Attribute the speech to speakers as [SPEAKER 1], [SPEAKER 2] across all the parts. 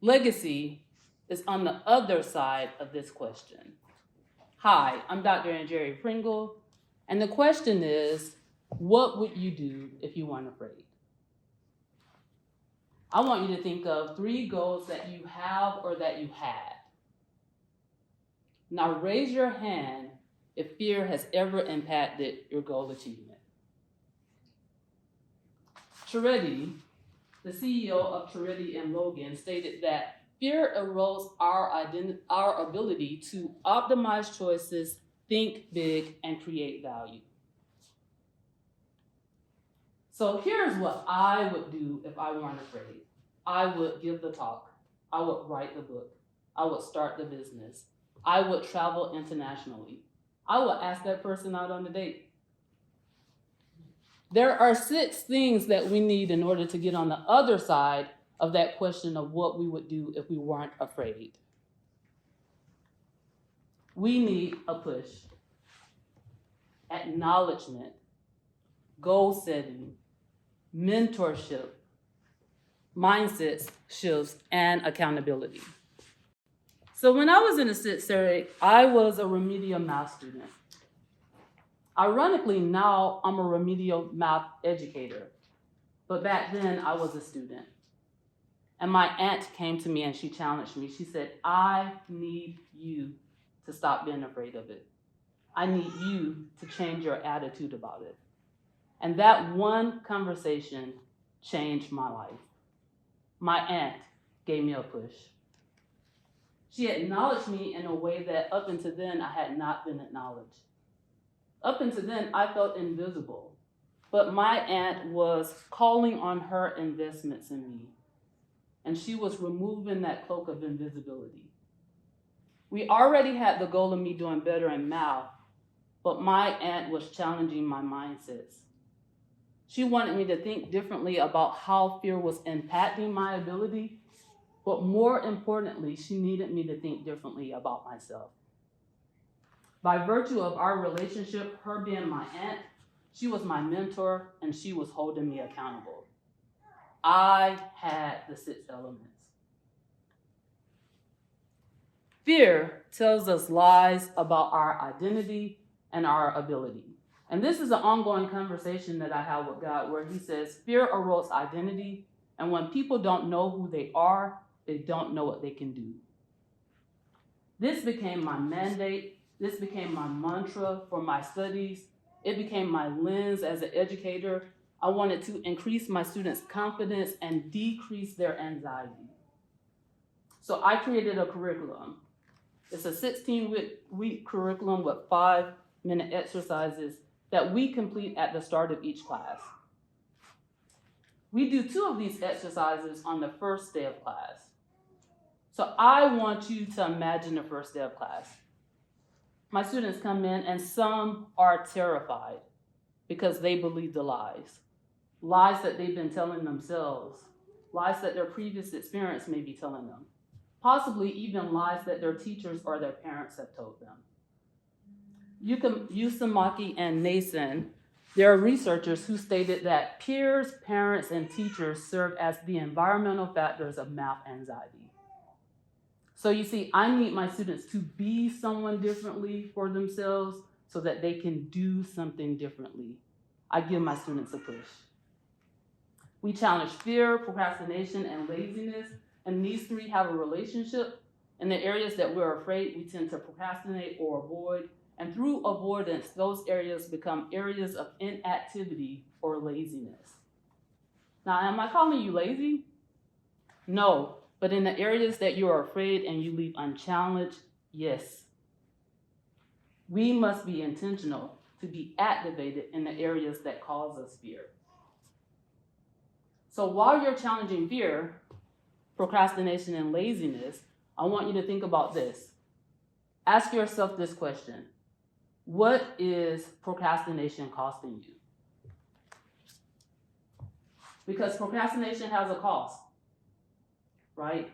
[SPEAKER 1] Legacy is on the other side of this question. Hi, I'm Dr. Njeri Prigle, and the question is, what would you do if you weren't afraid? I want you to think of 3 goals that you have or that you had. Now raise your hand if fear has ever impacted your goal achievement. Chiretti, the CEO of Chiretti and Logan, stated that fear erodes our ability to optimize choices, think big, and create value. So here's what I would do if I weren't afraid. I would give the talk. I would write the book. I would start the business. I would travel internationally. I would ask that person out on a date. There are 6 things that we need in order to get on the other side of that question of what we would do if we weren't afraid. We need a push, acknowledgement, goal setting, mentorship, mindset shifts, and accountability. So when I was in the 6th grade, I was a remedial math student. Ironically, now I'm a remedial math educator, but back then I was a student. And my aunt came to me and she challenged me. She said, I need you to stop being afraid of it. I need you to change your attitude about it. And that one conversation changed my life. My aunt gave me a push. She acknowledged me in a way that up until then I had not been acknowledged. Up until then, I felt invisible, but my aunt was calling on her investments in me, and she was removing that cloak of invisibility. We already had the goal of me doing better in math, but my aunt was challenging my mindsets. She wanted me to think differently about how fear was impacting my ability, but more importantly, she needed me to think differently about myself. By virtue of our relationship, her being my aunt, she was my mentor and she was holding me accountable. I had the 6 elements. Fear tells us lies about our identity and our ability. And this is an ongoing conversation that I have with God where he says, fear erodes identity, and when people don't know who they are, they don't know what they can do. This became my mandate. This became my mantra for my studies. It became my lens as an educator. I wanted to increase my students' confidence and decrease their anxiety. So I created a curriculum. It's a 16-week curriculum with 5-minute exercises that we complete at the start of each class. We do 2 of these exercises on the first day of class. So I want you to imagine the first day of class. My students come in and some are terrified because they believe the lies. Lies that they've been telling themselves, lies that their previous experience may be telling them, possibly even lies that their teachers or their parents have told them. Yusamaki and Nason, there are researchers who stated that peers, parents, and teachers serve as the environmental factors of math anxiety. So you see, I need my students to be someone differently for themselves so that they can do something differently. I give my students a push. We challenge fear, procrastination, and laziness, and these 3 have a relationship. In the areas that we're afraid, we tend to procrastinate or avoid, and through avoidance, those areas become areas of inactivity or laziness. Now, am I calling you lazy? No. But in the areas that you are afraid and you leave unchallenged, yes. We must be intentional to be activated in the areas that cause us fear. So while you're challenging fear, procrastination, and laziness, I want you to think about this. Ask yourself this question. What is procrastination costing you? Because procrastination has a cost. Right?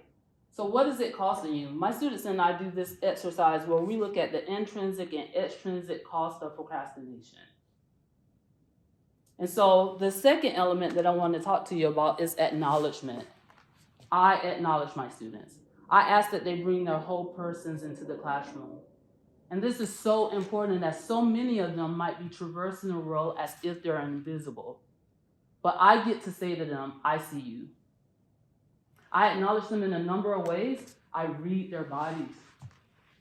[SPEAKER 1] So what is it costing you? My students and I do this exercise where we look at the intrinsic and extrinsic cost of procrastination. And so the second element that I want to talk to you about is acknowledgement. I acknowledge my students. I ask that they bring their whole persons into the classroom. And this is so important as so many of them might be traversing the world as if they're invisible. But I get to say to them, I see you. I acknowledge them in a number of ways. I read their bodies.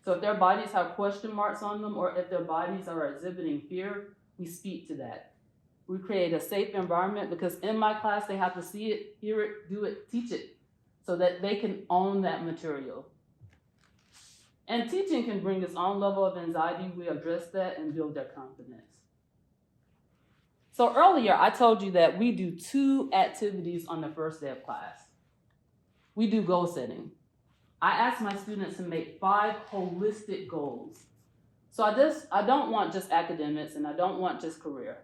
[SPEAKER 1] So if their bodies have question marks on them, or if their bodies are exhibiting fear, we speak to that. We create a safe environment because in my class, they have to see it, hear it, do it, teach it, so that they can own that material. And teaching can bring its own level of anxiety. We address that and build their confidence. So earlier, I told you that we do 2 activities on the first day of class. We do goal setting. I ask my students to make 5 holistic goals. So I don't want just academics and I don't want just career.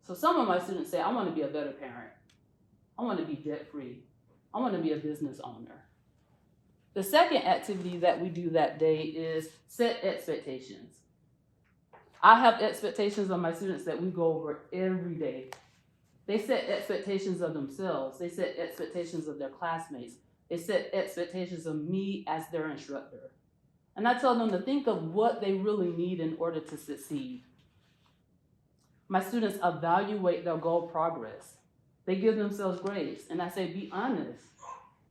[SPEAKER 1] So some of my students say, I want to be a better parent. I want to be debt-free. I want to be a business owner. The second activity that we do that day is set expectations. I have expectations of my students that we go over every day. They set expectations of themselves. They set expectations of their classmates. They set expectations of me as their instructor. And I tell them to think of what they really need in order to succeed. My students evaluate their goal progress. They give themselves grades. And I say, be honest.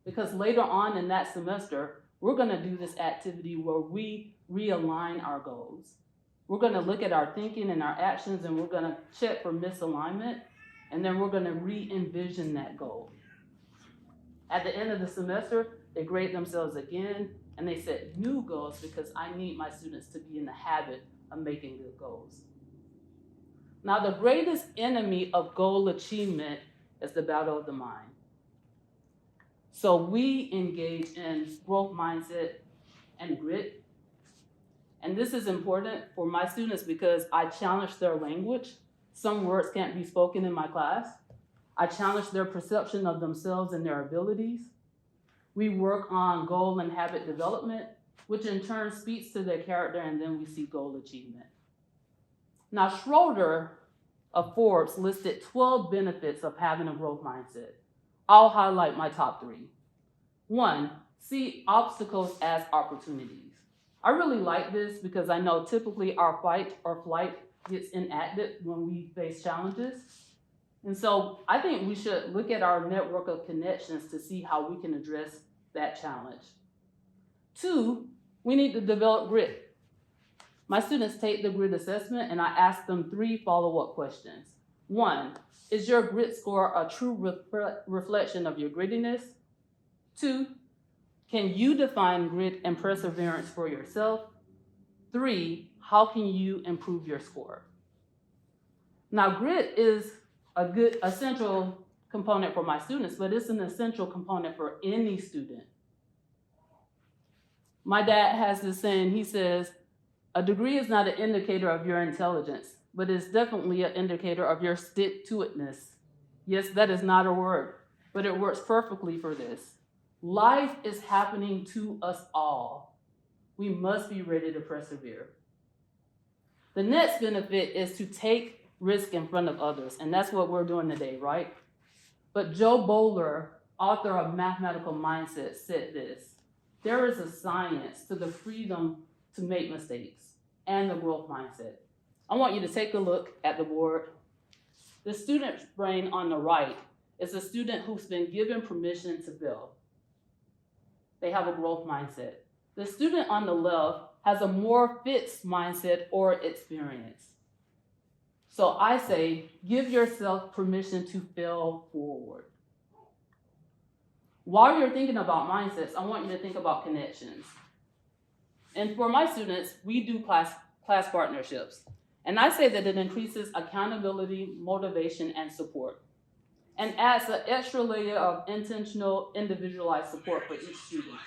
[SPEAKER 1] Because later on in that semester, we're going to do this activity where we realign our goals. We're going to look at our thinking and our actions, and we're going to check for misalignment, and then we're going to re-envision that goal. At the end of the semester, they grade themselves again, and they set new goals because I need my students to be in the habit of making good goals. Now, the greatest enemy of goal achievement is the battle of the mind. So we engage in growth mindset and grit. And this is important for my students because I challenge their language. Some words can't be spoken in my class. I challenge their perception of themselves and their abilities. We work on goal and habit development, which in turn speaks to their character, and then we see goal achievement. Now, Schroeder of Forbes listed 12 benefits of having a growth mindset. I'll highlight my top 3. 1, see obstacles as opportunities. I really like this because I know typically our fight or flight gets enacted when we face challenges. And so I think we should look at our network of connections to see how we can address that challenge. 2, we need to develop grit. My students take the grit assessment and I ask them 3 follow-up questions. 1, is your grit score a true reflection of your grittiness? 2, can you define grit and perseverance for yourself? 3, how can you improve your score? Now, grit is a good essential component for my students, but it's an essential component for any student. My dad has this saying, he says, a degree is not an indicator of your intelligence, but it's definitely an indicator of your stick-to-itness. Yes, that is not a word, but it works perfectly for this. Life is happening to us all. We must be ready to persevere. The next benefit is to take risk in front of others, and that's what we're doing today, right? But Joe Bowler, author of Mathematical Mindset, said this: there is a science to the freedom to make mistakes and the growth mindset. I want you to take a look at the board. The student's brain on the right is a student who's been given permission to fail. They have a growth mindset. The student on the left has a more fixed mindset or experience. So I say, give yourself permission to fail forward. While you're thinking about mindsets, I want you to think about connections. And for my students, we do class partnerships. And I say that it increases accountability, motivation, and support, and adds an extra layer of intentional, individualized support for each student.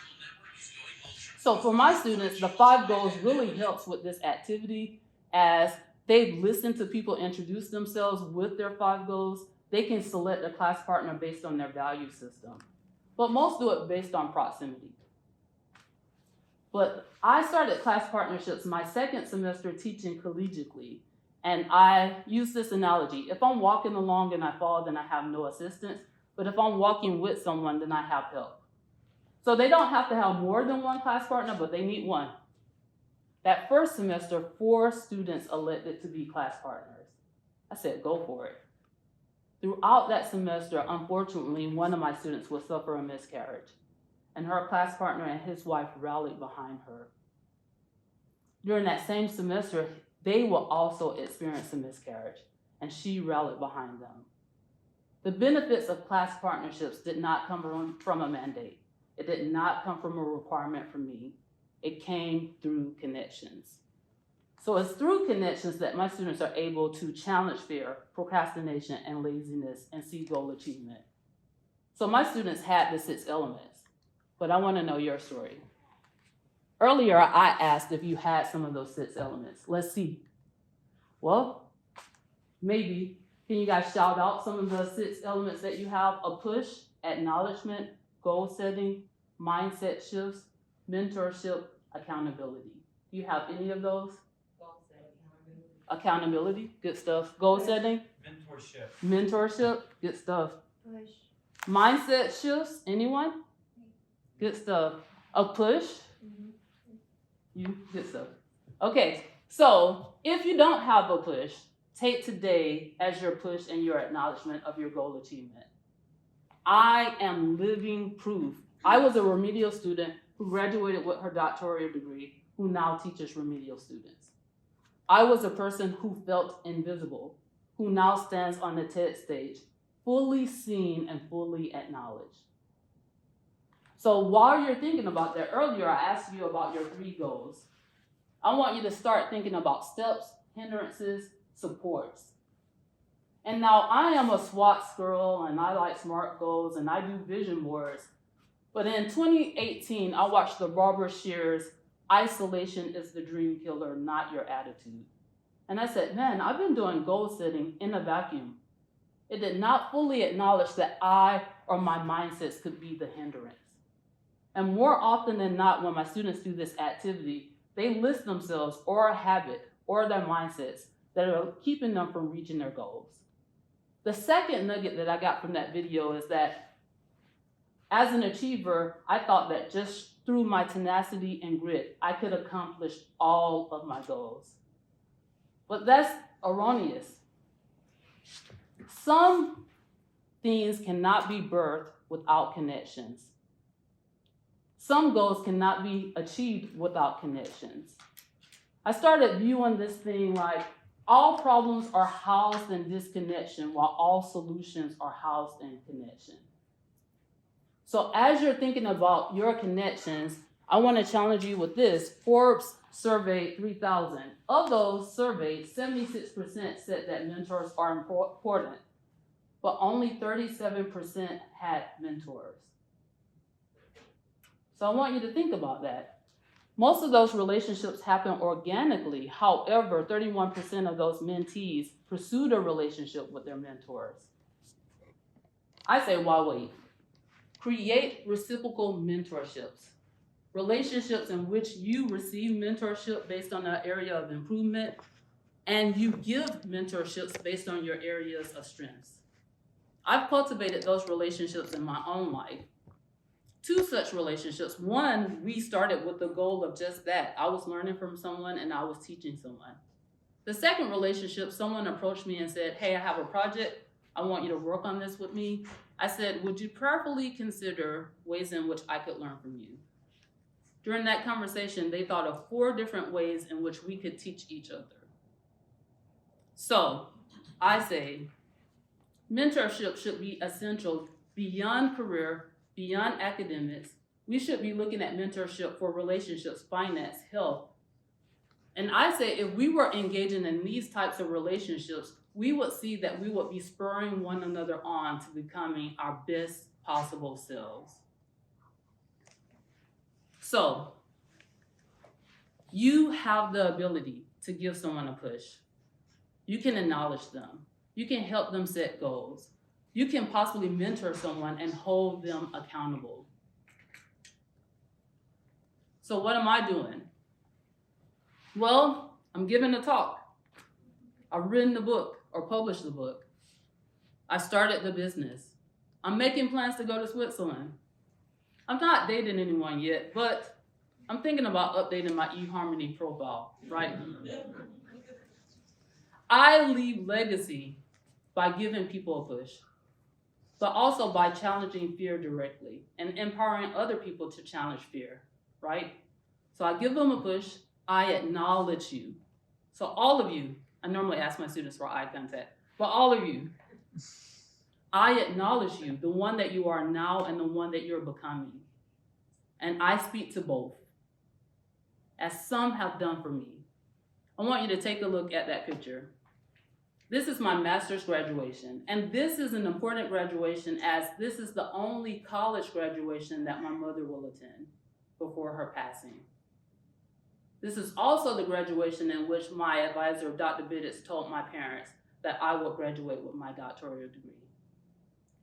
[SPEAKER 1] So for my students, the 5 goals really helps with this activity. As they listen to people introduce themselves with their 5 goals, they can select a class partner based on their value system. But most do it based on proximity. But I started class partnerships my 2nd semester teaching collegiately. And I use this analogy. If I'm walking along and I fall, then I have no assistance. But if I'm walking with someone, then I have help. So they don't have to have more than one class partner, but they need one. That first semester, 4 students elected to be class partners. I said, go for it. Throughout that semester, unfortunately, one of my students would suffer a miscarriage, and her class partner and his wife rallied behind her. During that same semester, they will also experience a miscarriage, and she rallied behind them. The benefits of class partnerships did not come from a mandate. It did not come from a requirement from me. It came through connections. So it's through connections that my students are able to challenge fear, procrastination, and laziness and see goal achievement. So my students had the 6 elements, but I want to know your story. Earlier, I asked if you had some of those 6 elements. Let's see. Well, maybe. Can you guys shout out some of the 6 elements that you have? A push, acknowledgement, goal setting, mindset shifts, mentorship, accountability. Do you have any of those?
[SPEAKER 2] Goal setting,
[SPEAKER 1] accountability, good stuff. Goal setting, mentorship, good stuff.
[SPEAKER 2] push,
[SPEAKER 1] Mindset shifts, anyone? Good stuff. A push, you, good stuff. Okay, so if you don't have a push, take today as your push and your acknowledgement of your goal achievement. I am living proof. I was a remedial student who graduated with her doctoral degree, who now teaches remedial students. I was a person who felt invisible, who now stands on the TED stage, fully seen and fully acknowledged. So while you're thinking about that, earlier I asked you about your 3 goals. I want you to start thinking about steps, hindrances, supports. And now I am a SWOT girl and I like SMART goals and I do vision boards. But in 2018, I watched the Barbara Shears Isolation is the Dream Killer, Not Your Attitude. And I said, man, I've been doing goal setting in a vacuum. It did not fully acknowledge that I or my mindsets could be the hindrance. And more often than not, when my students do this activity, they list themselves or a habit or their mindsets that are keeping them from reaching their goals. The second nugget that I got from that video is that as an achiever, I thought that just through my tenacity and grit, I could accomplish all of my goals. But that's erroneous. Some things cannot be birthed without connections. Some goals cannot be achieved without connections. I started viewing this thing like all problems are housed in disconnection while all solutions are housed in connection. So as you're thinking about your connections, I want to challenge you with this. Forbes surveyed 3,000. Of those surveyed, 76% said that mentors are important, but only 37% had mentors. So I want you to think about that. Most of those relationships happen organically. However, 31% of those mentees pursued a relationship with their mentors. I say, why wait? Create reciprocal mentorships. Relationships in which you receive mentorship based on an area of improvement, and you give mentorships based on your areas of strengths. I've cultivated those relationships in my own life. 2 such relationships. One, we started with the goal of just that. I was learning from someone and I was teaching someone. The second relationship, someone approached me and said, hey, I have a project. I want you to work on this with me. I said, would you prayerfully consider ways in which I could learn from you? During that conversation, they thought of 4 different ways in which we could teach each other. So I say, mentorship should be essential beyond career, beyond academics. We should be looking at mentorship for relationships, finance, health. And I say if we were engaging in these types of relationships, we would see that we would be spurring one another on to becoming our best possible selves. So, you have the ability to give someone a push. You can acknowledge them. You can help them set goals. You can possibly mentor someone and hold them accountable. So what am I doing? Well, I'm giving a talk. I've written the book or published the book. I started the business. I'm making plans to go to Switzerland. I'm not dating anyone yet, but I'm thinking about updating my eHarmony profile, right? I leave legacy by giving people a push, but also by challenging fear directly and empowering other people to challenge fear, right? So I give them a push, I acknowledge you. So all of you, I normally ask my students for eye contact, but all of you, I acknowledge you, the one that you are now and the one that you're becoming. And I speak to both, as some have done for me. I want you to take a look at that picture. This is my master's graduation, and this is an important graduation as this is the only college graduation that my mother will attend before her passing. This is also the graduation in which my advisor, Dr. Bidditz, told my parents that I would graduate with my doctoral degree.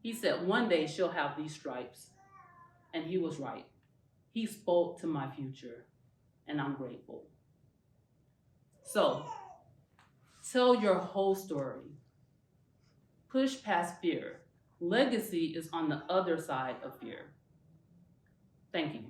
[SPEAKER 1] He said, one day she'll have these stripes, and he was right. He spoke to my future, and I'm grateful. So, tell your whole story. Push past fear. Legacy is on the other side of fear. Thank you.